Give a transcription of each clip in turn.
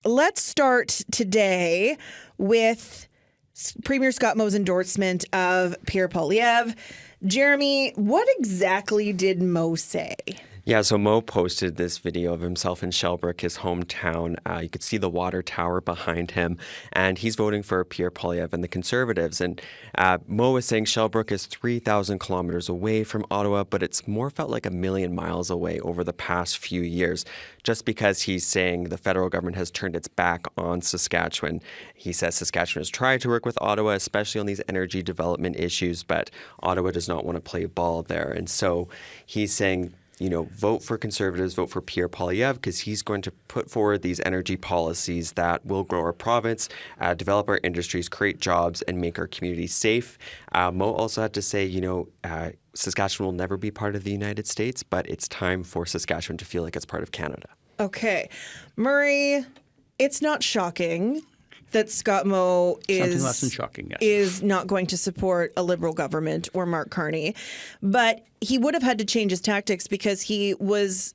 Let's start today with Premier Scott Moe's endorsement of Pierre Poilievre. Jeremy, what exactly did Moe say? Yeah, so Moe posted this video of himself in Shelburne, his hometown. You could see the water tower behind him, and he's voting for Pierre Poilievre and the Conservatives. And Moe is saying Shelburne is 3,000 kilometers away from Ottawa, but it's more felt like a million miles away over the past few years, just because he's saying the federal government has turned its back on Saskatchewan. He says Saskatchewan has tried to work with Ottawa, especially on these energy development issues, but Ottawa does not want to play ball there. And so he's saying, vote for Conservatives, vote for Pierre Poilievre, because he's going to put forward these energy policies that will grow our province, develop our industries, create jobs, and make our communities safe. Moe also had to say, Saskatchewan will never be part of the United States, but it's time for Saskatchewan to feel like it's part of Canada. Okay. Murray, it's not shocking that Scott Moe Something less than shocking, yes. is not going to support a Liberal government or Mark Carney. But he would have had to change his tactics because he was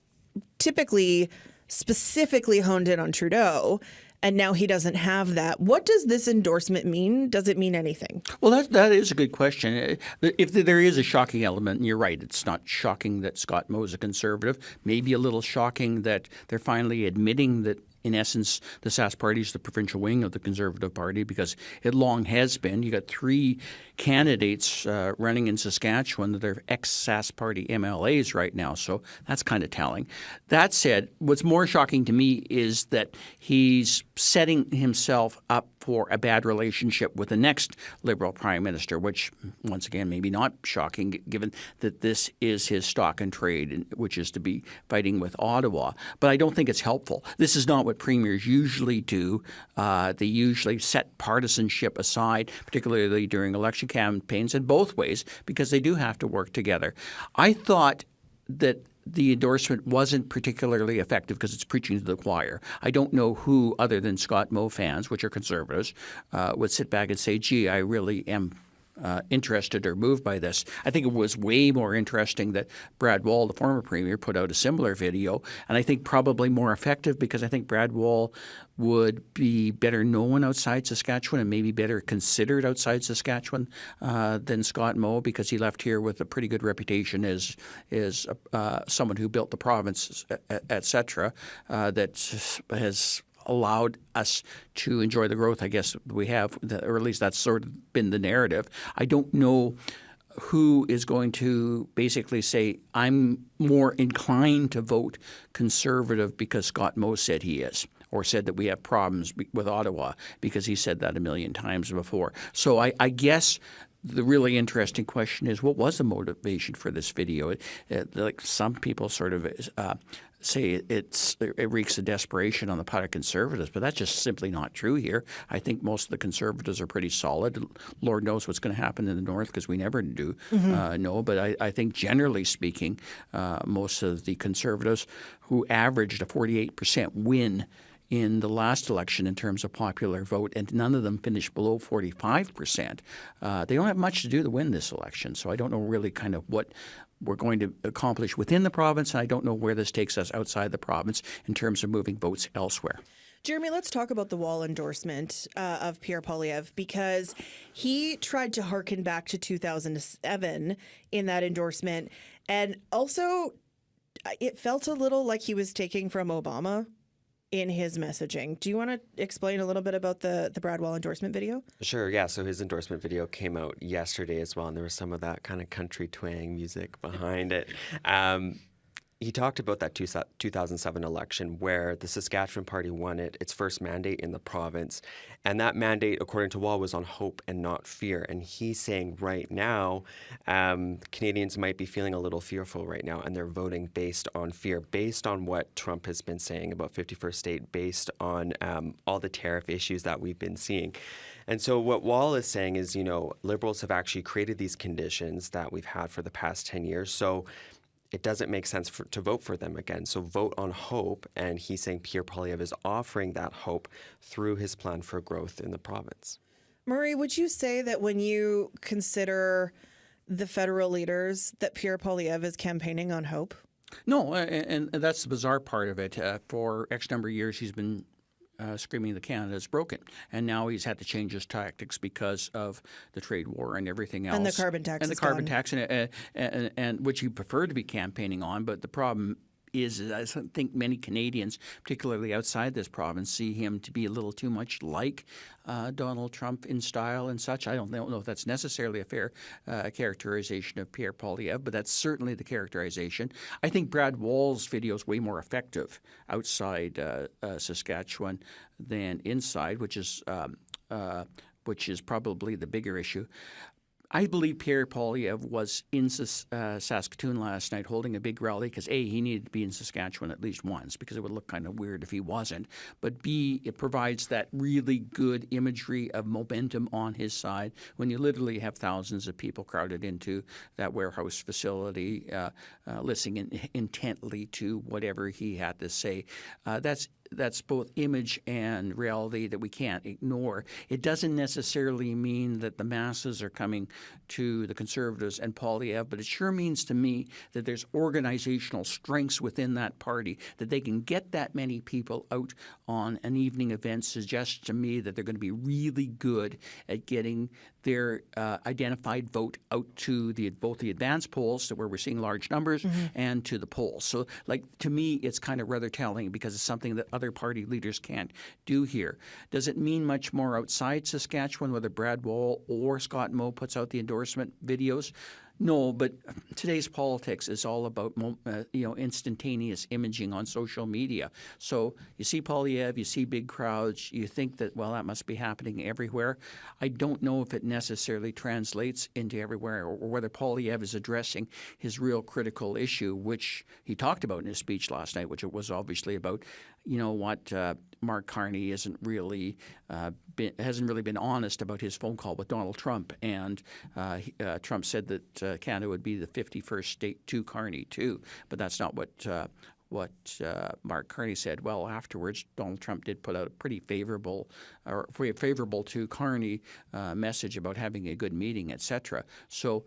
typically specifically honed in on Trudeau, and now he doesn't have that. What does this endorsement mean? Does it mean anything? Well, that is a good question. If there is a shocking element, and you're right, it's not shocking that Scott Moe is a Conservative. Maybe a little shocking that they're finally admitting that, in essence, the Sask Party is the provincial wing of the Conservative Party, because it long has been. You got three candidates running in Saskatchewan that are ex-Sask Party MLAs right now, so that's kind of telling. That said, what's more shocking to me is that he's setting himself up for a bad relationship with the next Liberal Prime Minister, which, once again, maybe not shocking given that this is his stock and trade, which is to be fighting with Ottawa. But I don't think it's helpful. This is not what premiers usually do. They usually set partisanship aside, particularly during election campaigns, in both ways, because they do have to work together. I thought that the endorsement wasn't particularly effective because it's preaching to the choir. I don't know who, other than Scott Moe fans, which are Conservatives, would sit back and say, gee, I really am interested or moved by this. I think it was way more interesting that Brad Wall, the former premier, put out a similar video, and I think probably more effective because I think Brad Wall would be better known outside Saskatchewan and maybe better considered outside Saskatchewan than Scott Moe, because he left here with a pretty good reputation as someone who built the province, et cetera, that has allowed us to enjoy the growth, I guess, we have, or at least that's sort of been the narrative. I don't know who is going to basically say, I'm more inclined to vote Conservative because Scott Moe said he is, or said that we have problems with Ottawa because he said that a million times before. So I guess the really interesting question is, what was the motivation for this video? Like some people sort of say it reeks of desperation on the part of Conservatives, but that's just simply not true here. I think most of the Conservatives are pretty solid. Lord knows what's going to happen in the North, because we never do know. But I think generally speaking, most of the Conservatives, who averaged a 48% win in the last election in terms of popular vote, and none of them finished below 45%. They don't have much to do to win this election, so I don't know really kind of what we're going to accomplish within the province, and I don't know where this takes us outside the province in terms of moving votes elsewhere. Jeremy, let's talk about the Wall endorsement of Pierre Poilievre, because he tried to harken back to 2007 in that endorsement, and also it felt a little like he was taking from Obama in his messaging. Do you want to explain a little bit about the Brad Wall endorsement video? Sure, yeah. So his endorsement video came out yesterday as well, and there was some of that kind of country twang music behind it. He talked about that 2007 election where the Saskatchewan Party won its first mandate in the province. And that mandate, according to Wall, was on hope and not fear. And he's saying right now, Canadians might be feeling a little fearful right now, and they're voting based on fear, based on what Trump has been saying about 51st state, based on all the tariff issues that we've been seeing. And so what Wall is saying is, Liberals have actually created these conditions that we've had for the past 10 years. So it doesn't make sense to vote for them again. So vote on hope. And he's saying Pierre Poilievre is offering that hope through his plan for growth in the province. Murray, would you say that when you consider the federal leaders that Pierre Poilievre is campaigning on hope? No, and that's the bizarre part of it. For X number of years, he's been screaming that Canada's broken. And now he's had to change his tactics because of the trade war and everything else. And the carbon tax And the is carbon gone. tax, and which he preferred to be campaigning on. But the problem is I think many Canadians, particularly outside this province, see him to be a little too much like Donald Trump in style and such. I don't know if that's necessarily a fair characterization of Pierre Poilievre, but that's certainly the characterization. I think Brad Wall's video is way more effective outside Saskatchewan than inside, which is probably the bigger issue. I believe Pierre Poilievre was in Saskatoon last night holding a big rally because A, he needed to be in Saskatchewan at least once because it would look kind of weird if he wasn't. But B, it provides that really good imagery of momentum on his side when you literally have thousands of people crowded into that warehouse facility listening intently to whatever he had to say. That's both image and reality that we can't ignore. It doesn't necessarily mean that the masses are coming to the Conservatives and Poilievre, but it sure means to me that there's organizational strengths within that party, that they can get that many people out on an evening event suggests to me that they're going to be really good at getting their identified vote out to both the advanced polls, where we're seeing large numbers, and to the polls. So, to me, it's kind of rather telling because it's something that other party leaders can't do here. Does it mean much more outside Saskatchewan, whether Brad Wall or Scott Moe puts out the endorsement videos? No, but today's politics is all about instantaneous imaging on social media. So you see Poilievre, you see big crowds, you think that, well, that must be happening everywhere. I don't know if it necessarily translates into everywhere or whether Poilievre is addressing his real critical issue, which he talked about in his speech last night, which it was obviously about, Mark Carney hasn't really been honest about his phone call with Donald Trump, and Trump said that Canada would be the 51st state to Carney too, but that's not what Mark Carney said. Well, afterwards, Donald Trump did put out a pretty favorable to Carney message about having a good meeting, etc. So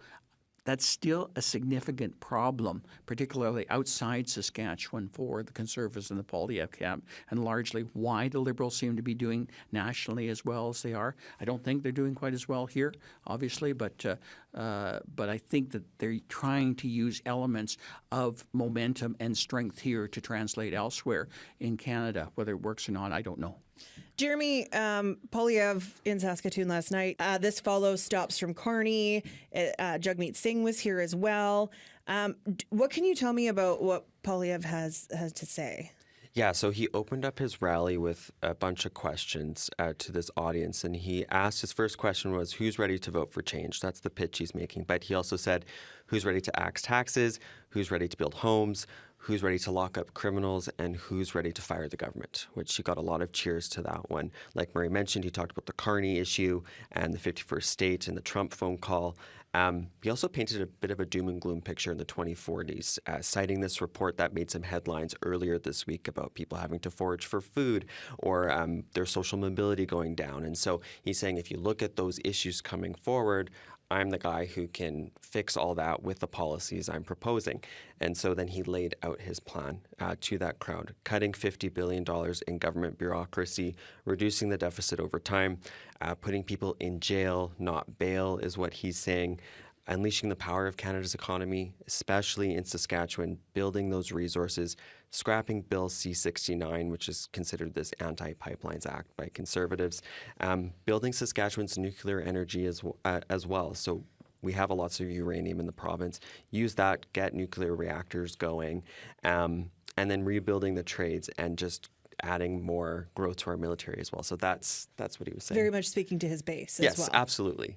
that's still a significant problem, particularly outside Saskatchewan for the Conservatives and the Poilievre camp, and largely why the Liberals seem to be doing nationally as well as they are. I don't think they're doing quite as well here, obviously, but I think that they're trying to use elements of momentum and strength here to translate elsewhere in Canada. Whether it works or not, I don't know. Jeremy, Poilievre in Saskatoon last night. This follows stops from Carney. Jagmeet Singh was here as well. What can you tell me about what Poilievre has to say? Yeah, so he opened up his rally with a bunch of questions to this audience, and he asked, his first question was, who's ready to vote for change? That's the pitch he's making. But he also said, who's ready to axe taxes? Who's ready to build homes? Who's ready to lock up criminals? And who's ready to fire the government? Which he got a lot of cheers to that one. Like Murray mentioned, he talked about the Carney issue and the 51st state and the Trump phone call. He also painted a bit of a doom and gloom picture in the 2040s, citing this report that made some headlines earlier this week about people having to forage for food or their social mobility going down. And so he's saying if you look at those issues coming forward, I'm the guy who can fix all that with the policies I'm proposing. And so then he laid out his plan to that crowd, cutting $50 billion in government bureaucracy, reducing the deficit over time, putting people in jail, not bail, is what he's saying, unleashing the power of Canada's economy, especially in Saskatchewan, building those resources, scrapping Bill C-69, which is considered this Anti-Pipelines Act by Conservatives, building Saskatchewan's nuclear energy as well. So we have lots of uranium in the province. Use that, get nuclear reactors going, and then rebuilding the trades and just adding more growth to our military as well. So that's what he was saying. Very much speaking to his base as well. Yes, absolutely.